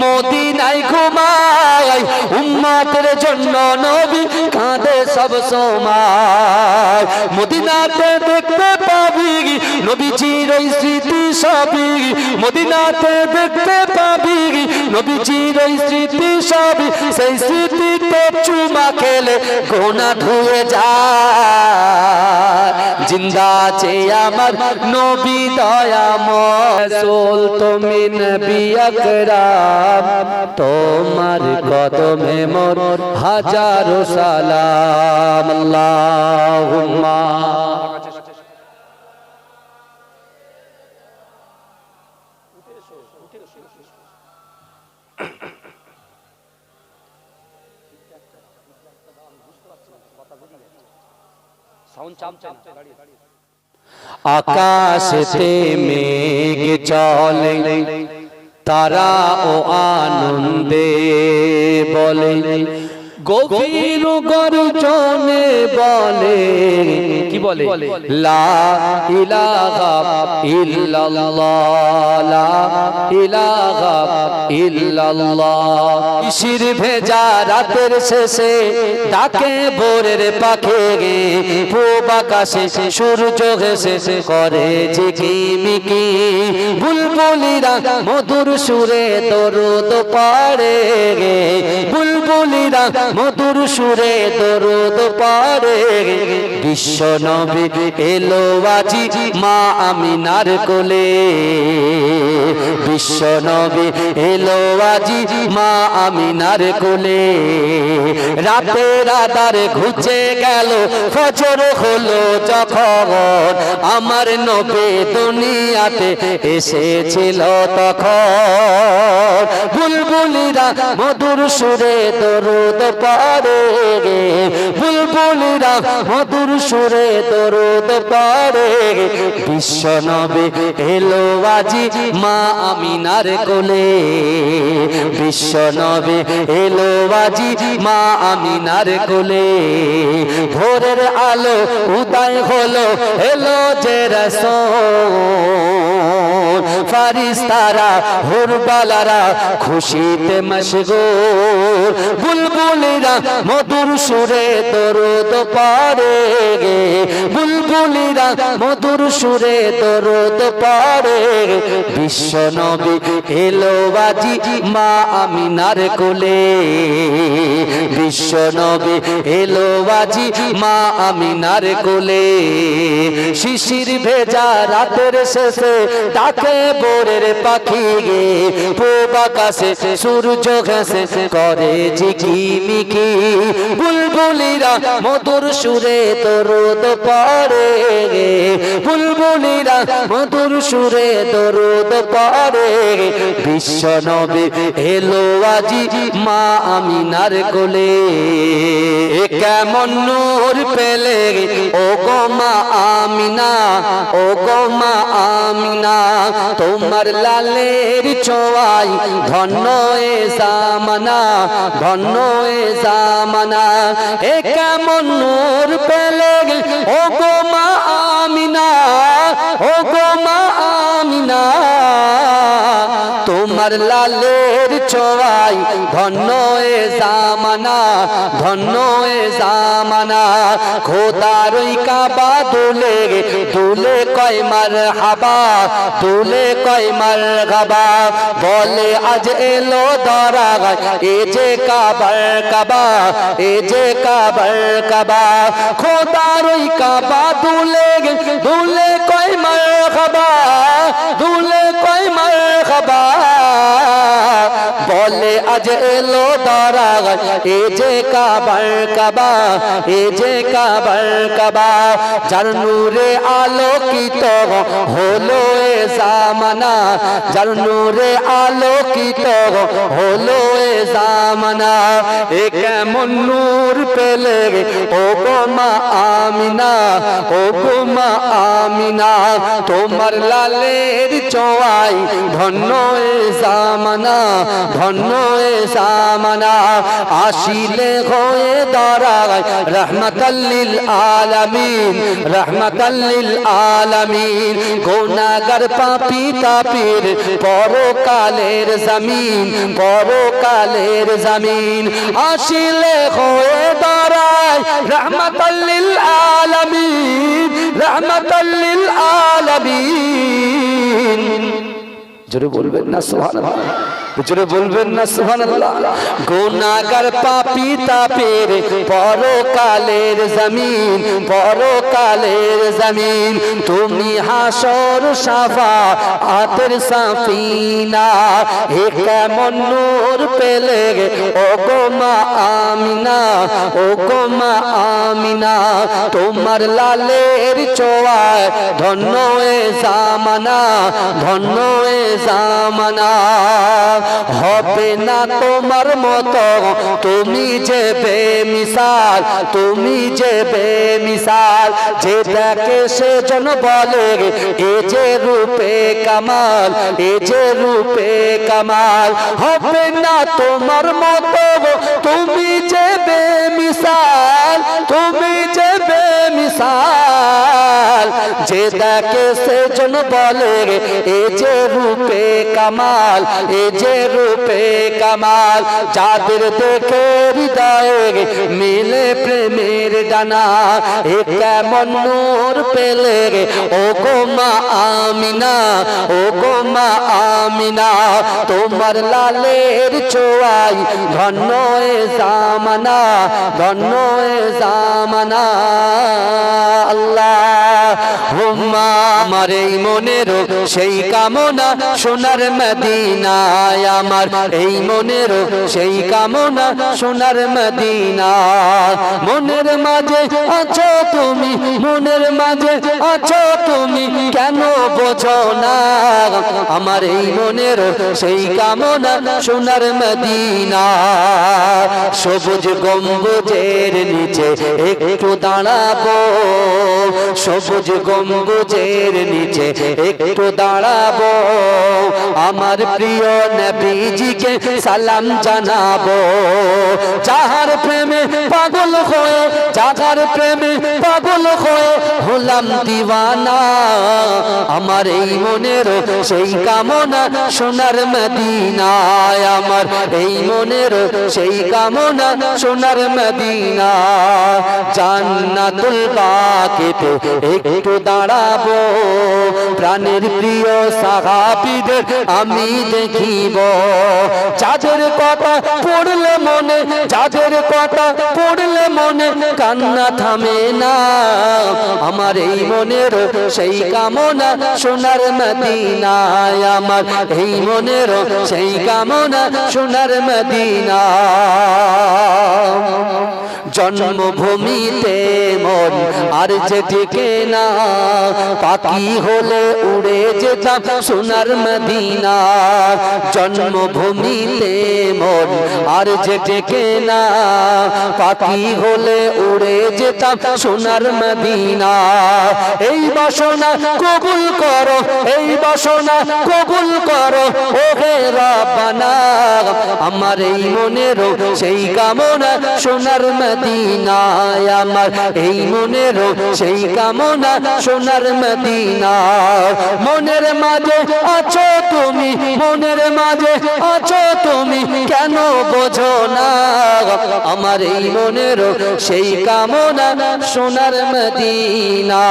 মদিনায় ঘুমায় উম্মতের জন্য নবী কাঁদে সব সময় মদিনাতে দেখতে পাবি নবীজির ওই স্মৃতি সবই মদিনাতে দেখতে পাবি নবীজির ওই স্মৃতি সবই সেই স্মৃতিতে চুমা খেলে গোনা ধুয়ে যায় জিন্দা আছে আমার নবী দয়াময় রাসূল তুমি নবী আকরাম তোমার কদমে মোর হাজারো সালাম আল্লাহুম্মা আকাশেতে মেঘ চলে তারা ও আনন্দে বলে গভীর গর্জনে বলে কি বলে লা ইলাহা ইল্লাল্লাহ লা ইলাহা ইল্লাল্লাহ শির ভেজা রাতের শেষে ডাকে ভোরের পাখি পূব আকাশে সূর্য হেসে করে ঝিকিমিকি বুলবুলিরা মধুর সুরে দরুদ পড়ে বুলবুলিরা মধুর সুরে দরুদ পড়ে বিশ্ব নবী এলো আজি মা আমিনার কোলে বিশ্ব নবী এলো আজি মা আমিনার কোলে রাতের আধার ঘুচে গেল ফজর হলো যখন আমার নবী দুনিয়াতে এসেছিল তখন বুলবুলিরা মধুর সুরে দরুদ পড়ে বুলবুলিরা মধুর সুরে দরুদ পড়ে বিশ্ব নবী এলো আজি মা আমিনার কোলে বিশ্ব নবী এলো আজি মা আমিনার কোলে ভোরের আলো উদয় হলো এলো যে রাসূল ফারিস্তারা হুরবালারা খুশিতে মশগুল বুলবুলিরা মধুর সুরে দরুদ পড়ে বুলবুলিরা মধুর সুরে দরুদ পড়ে বিশ্ব নবী এলো আজি মা আমিনার কোলে বিশ্ব নবী এলো আজি মা আমিনার কোলে শিশির ভেজা রাতের শেষে ডাকে ভোরের পাখি পূব আকাশে সূর্য ঘেঁষে করে ঝিকিমিকি বুলবুলিরা মধুর সুরে দরুদ পড়ে বুলবুলিরা মধুর সুরে দরুদ পড়ে বিশ্ব নবী এলো আজি মা আমিনার কোলে কেমন নূর পেলে ও গো মা আমিনা ও গো মা আমিনা তোমার লালের ছোঁয়ায় ধন্য এ জামানা ধন্য এ জামানা এ কেমন নূর পেলে ও গো মা আমিনা ও গো মা আমিনা তোমার লালের ছোঁয়ায় ধন্য এ জামানা ধন্য এ জামানা খোদার ওই কাবা দুলে দুলে কয় মারহাবা দুলে কয় মারহাবা বলে আজ এলো দরা এ যে কাবার কাবা এ যে কাবার কাবা খোদার ওই কাবা দুলে দুলে কয় মারহাবা দুলে কয় মারহাবা বলে আজ এলো দরা এ যে কাবার কাবা এ যে কাবার কাবা যার নূরে আলোকিত হলো এ জামানা যার নূরে আলোকিত হলো এ জামানা এ কেমন নূর পেলে ও গো মা আমিনা ও গো মা আমিনা তোমার লালের ছোঁয়ায় ধন্য এ জামানা ধন্য ধন্য এ জামানা আসিলে হয়ে দাঁড়ায় রহমাতাল লিল আলামিন রহমাতাল লিল আলামিন গুনাহগার পাপী তাপির পরকালের জমিন পরকালের জমিন আসিলে হয়ে দাঁড়ায় রহমাতাল লিল আলামিন রহমাতাল লিল আলামিন জোরে বলবেন না সুবহানাল্লাহ জোরে বলবেন না সুবহানাল্লাহ গুনাহগার পাপী তাপের পরকালের জমিন পরকালের জমিন তুমি হাসর শাফাআতের সাফিনা এ কেমন নূর পেলে ও গো মা আমিনা ও গো মা আমিনা তোমার লালের ছোঁয়ায় ধন্য এ জামানা ধন্য এ জামানা হবে না তোমার মতো তুমি যে বেমিসাল তুমি যে বেমিসাল যে দেখে সে জন বলে এ যে রূপে কামাল এ যে রূপে কামাল হবে না তোমার মতো তুমি যে বেমিসাল তুমি যে বেমিসাল যে দেখে সে জন বলে এ যে রূপে কামাল এ যে রূপে কামাল যাদের দেখে হৃদয়ে মিলে প্রেমের ডানা এ কেমন নূর পেলে ও গো মা আমিনা ও গো মা আমিনা তোমার লালের ছোঁয়ায় ধন্য এ জামানা ধন্য এ জামানা আল্লাহ আমার এই মনের সেই কামনা সোনার মদিনায় আমার এই মনের সেই কামনা সোনার মদিনা মনের মাঝে আছো তুমি মনের মাঝে আছো তুমি কেন বোঝো না আমার এই মনের সেই কামনা সোনার মদিনা সবুজ গম্বুজের নিচে একটু দাঁড়াবো সবুজ গম্বুজের নিচে একটু দাঁড়াবো আমার প্রিয় নবীজিকে সালাম জানাবো যাহার প্রেমে পাগল হয়ে যাহার প্রেমে পাগল হয়ে হলাম দিওয়ানা আমার এই মনের সেই কামনা সোনার মদিনায় আমার এই মনের সেই কামনা সোনার মদিনা জান্নাতুল বাকিতে একটু দাঁড়াবো প্রাণের প্রিয় সাহাবীদের আমি দেখিব যাদের কথা পড়লে মনে যাদের কথা পড়লে মনে কান্না থামে না আমার এই মনের সেই কামনা সোনার মদিনায় আমার এই মনের সেই কামনা সোনার মদিনা জন্মভূমিতে মন আর যে টিকে না পাখি হলে উড়ে যেতাম সোনার মদিনা জন্মভূমিতে মন আর যে টিকে না পাখি হলে উড়ে যেতাম সোনার মদিনা এই বাসনা কবুল করো এই বাসনা কবুল করো ও হে রব্বানা আমার এই মনের সেই কামনা সোনার মদিনায় আমার এই মনের সেই কামনা সোনার মদিনা মনের মাঝে আছো তুমি মনের মাঝে আছো তুমি কেন বোঝো না আমার এই মনের সেই কামনা সোনার মদিনা